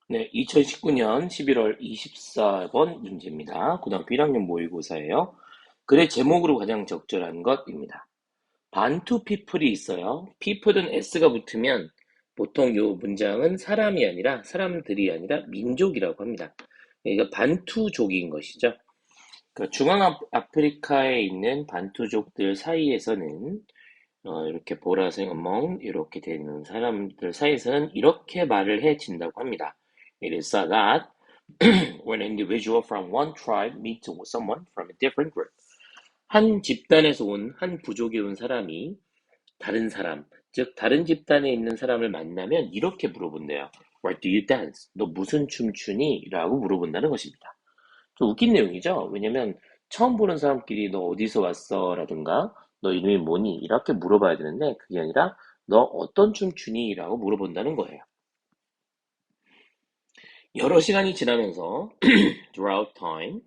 네, 2019년 11월 24번 문제입니다. 고등학교 1학년 모의고사예요. 글의 제목으로 가장 적절한 것입니다. 반투 피플이 있어요. people은 s가 붙으면 보통 이 문장은 사람이 아니라 사람들이 아니라 민족이라고 합니다. 그러니까 반투족인 것이죠. 그러니까 중앙아프리카에 있는 반투족들 사이에서는 이렇게 보라색 멍 이렇게 되는 사람들 사이에서는 이렇게 말을 해진다고 합니다. It is said that when an individual from one tribe meets someone from a different group. 한 집단에서 온, 한 부족에 온 사람이 다른 사람, 즉 다른 집단에 있는 사람을 만나면 이렇게 물어본대요. Where do you dance? 너 무슨 춤 추니? 라고 물어본다는 것입니다. 좀 웃긴 내용이죠. 왜냐면 처음 보는 사람끼리 너 어디서 왔어? 라든가 너 이름이 뭐니? 이렇게 물어봐야 되는데 그게 아니라 너 어떤 춤 추니? 라고 물어본다는 거예요. 여러 시간이 지나면서 throughout time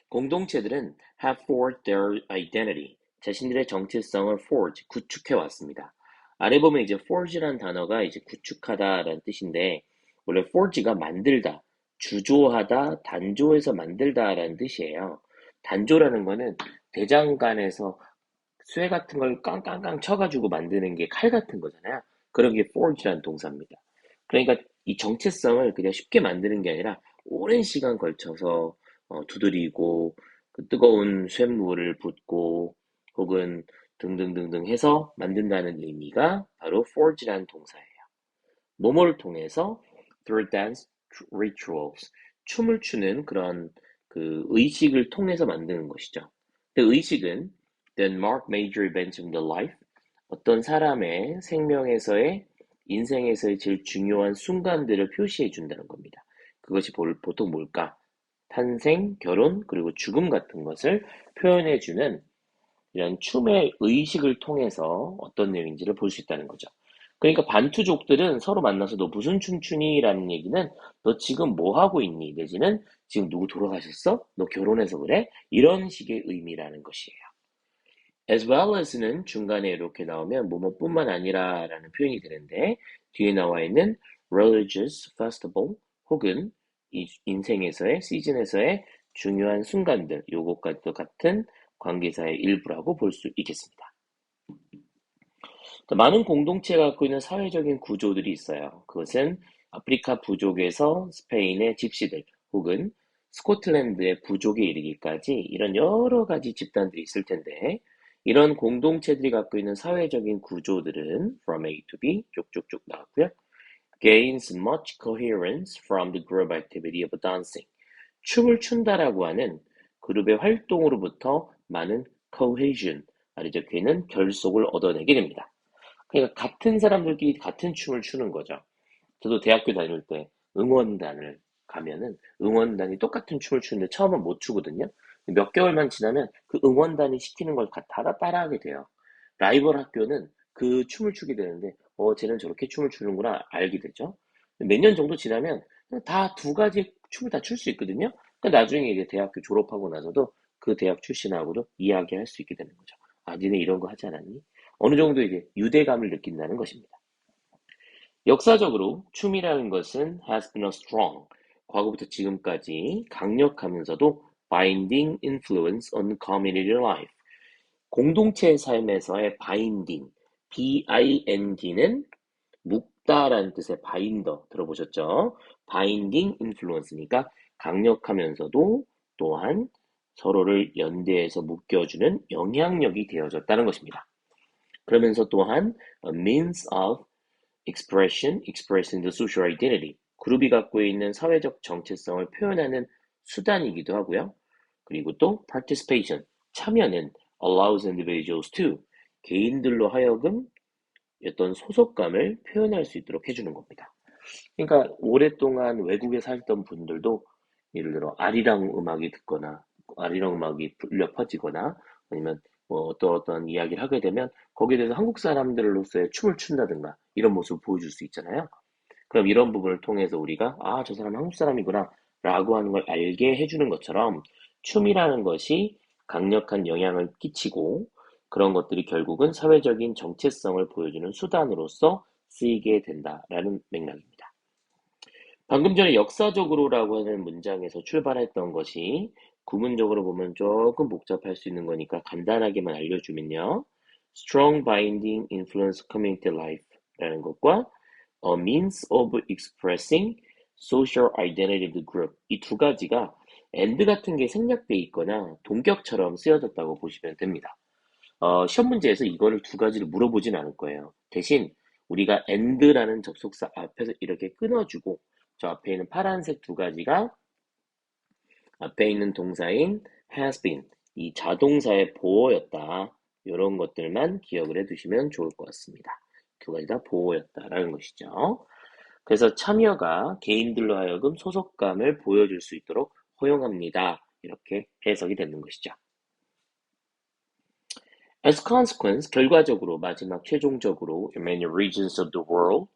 공동체들은 have forged their identity 자신들의 정체성을 forge 구축해 왔습니다. 아래 보면 이제 forge라는 단어가 이제 구축하다라는 뜻인데 원래 forge가 만들다, 주조하다, 단조해서 만들다라는 뜻이에요. 단조라는 거는 대장간에서 쇠 같은 걸 깡깡깡 쳐가지고 만드는 게 칼 같은 거잖아요. 그런 게 forge라는 동사입니다. 그러니까 이 정체성을 그냥 쉽게 만드는 게 아니라 오랜 시간 걸쳐서 두드리고 그 뜨거운 쇳물을 붓고 혹은 등등등등 해서 만든다는 의미가 바로 forge라는 동사예요. 뭐뭐를 통해서 through dance rituals 춤을 추는 그런 그 의식을 통해서 만드는 것이죠. 그 의식은 then mark major events in the life 어떤 사람의 생명에서의 인생에서의 제일 중요한 순간들을 표시해 준다는 겁니다. 그것이 보통 뭘까? 탄생, 결혼, 그리고 죽음 같은 것을 표현해 주는 이런 춤의 의식을 통해서 어떤 내용인지를 볼 수 있다는 거죠. 그러니까 반투족들은 서로 만나서 너 무슨 춤추니? 라는 얘기는 너 지금 뭐 하고 있니? 내지는 지금 누구 돌아가셨어? 너 결혼해서 그래? 이런 식의 의미라는 것이에요. as well as는 중간에 이렇게 나오면 뭐뭐뿐만 아니라 라는 표현이 되는데 뒤에 나와 있는 religious festival 혹은 이 인생에서의 시즌에서의 중요한 순간들 요것과 같은 관계사의 일부라고 볼 수 있겠습니다. 많은 공동체가 갖고 있는 사회적인 구조들이 있어요. 그것은 아프리카 부족에서 스페인의 집시들 혹은 스코틀랜드의 부족에 이르기까지 이런 여러 가지 집단들이 있을 텐데 이런 공동체들이 갖고 있는 사회적인 구조들은 from A to B 쭉쭉쭉 나왔고요. gains much coherence from the group activity of dancing. 춤을 춘다라고 하는 그룹의 활동으로부터 많은 cohesion, 말이죠. 그는 결속을 얻어내게 됩니다. 그러니까 같은 사람들끼리 같은 춤을 추는 거죠. 저도 대학교 다닐 때 응원단을 가면은 응원단이 똑같은 춤을 추는데 처음은 못 추거든요. 몇 개월만 지나면 그 응원단이 시키는 걸 다 따라하게 돼요. 라이벌 학교는 그 춤을 추게 되는데, 쟤는 저렇게 춤을 추는구나 알게 되죠. 몇 년 정도 지나면 다 두 가지 춤을 다 출 수 있거든요. 그러니까 나중에 이제 대학교 졸업하고 나서도 그 대학 출신하고도 이야기할 수 있게 되는 거죠. 아, 니네 이런 거 하지 않았니? 어느 정도 이제 유대감을 느낀다는 것입니다. 역사적으로 춤이라는 것은 has been a strong, 과거부터 지금까지 강력하면서도 binding influence on community life. 공동체 삶에서의 binding, B-I-N-D는 묶다라는 뜻의 바인더 들어보셨죠? binding influence니까 강력하면서도 또한 서로를 연대해서 묶여주는 영향력이 되어졌다는 것입니다. 그러면서 또한 a means of expression, expressing the social identity. 그룹이 갖고 있는 사회적 정체성을 표현하는 수단이기도 하고요. 그리고 또 participation, 참여는 allows individuals to 개인들로 하여금 어떤 소속감을 표현할 수 있도록 해주는 겁니다. 그러니까 오랫동안 외국에 살던 분들도 예를 들어 아리랑 음악이 듣거나 아리랑 음악이 울려 퍼지거나 아니면 뭐 어떤 이야기를 하게 되면 거기에 대해서 한국 사람들로서의 춤을 춘다든가 이런 모습을 보여줄 수 있잖아요. 그럼 이런 부분을 통해서 우리가 아, 저 사람 한국 사람이구나 라고 하는 걸 알게 해주는 것처럼 춤이라는 것이 강력한 영향을 끼치고 그런 것들이 결국은 사회적인 정체성을 보여주는 수단으로서 쓰이게 된다라는 맥락입니다. 방금 전에 역사적으로라고 하는 문장에서 출발했던 것이 구문적으로 보면 조금 복잡할 수 있는 거니까 간단하게만 알려주면요. Strong binding influence community life라는 것과 a means of expressing social identity of the group. 이 두 가지가 and 같은 게 생략돼 있거나 동격처럼 쓰여졌다고 보시면 됩니다. 시험 문제에서 이거를 두 가지를 물어보진 않을 거예요. 대신 우리가 and라는 접속사 앞에서 이렇게 끊어주고 저 앞에 있는 파란색 두 가지가 앞에 있는 동사인 has been, 이 자동사의 보어였다. 이런 것들만 기억을 해두시면 좋을 것 같습니다. 두 가지 다 보어였다라는 것이죠. 그래서 참여가 개인들로 하여금 소속감을 보여줄 수 있도록 허용합니다. 이렇게 해석이 되는 것이죠. As a consequence, 결과적으로 마지막 최종적으로 in many regions of the world,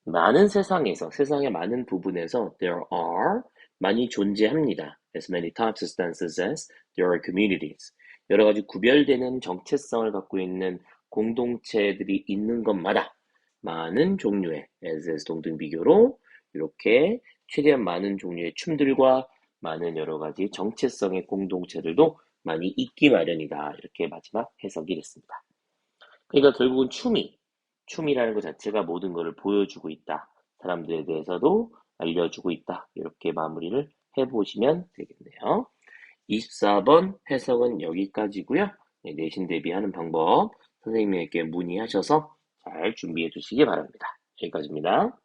많은 세상에서 세상의 많은 부분에서 there are 많이 존재합니다. As many types of stances as there are communities. 여러 가지 구별되는 정체성을 갖고 있는 공동체들이 있는 것마다 많은 종류의 as 동등 비교로 이렇게 최대한 많은 종류의 춤들과 많은 여러 가지 정체성의 공동체들도 많이 있기 마련이다. 이렇게 마지막 해석이 됐습니다. 그러니까 결국은 춤이라는 것 자체가 모든 것을 보여주고 있다. 사람들에 대해서도 알려주고 있다. 이렇게 마무리를 해보시면 되겠네요. 24번 해석은 여기까지고요. 네, 내신 대비하는 방법 선생님에게 문의하셔서 잘 준비해 주시기 바랍니다. 여기까지입니다.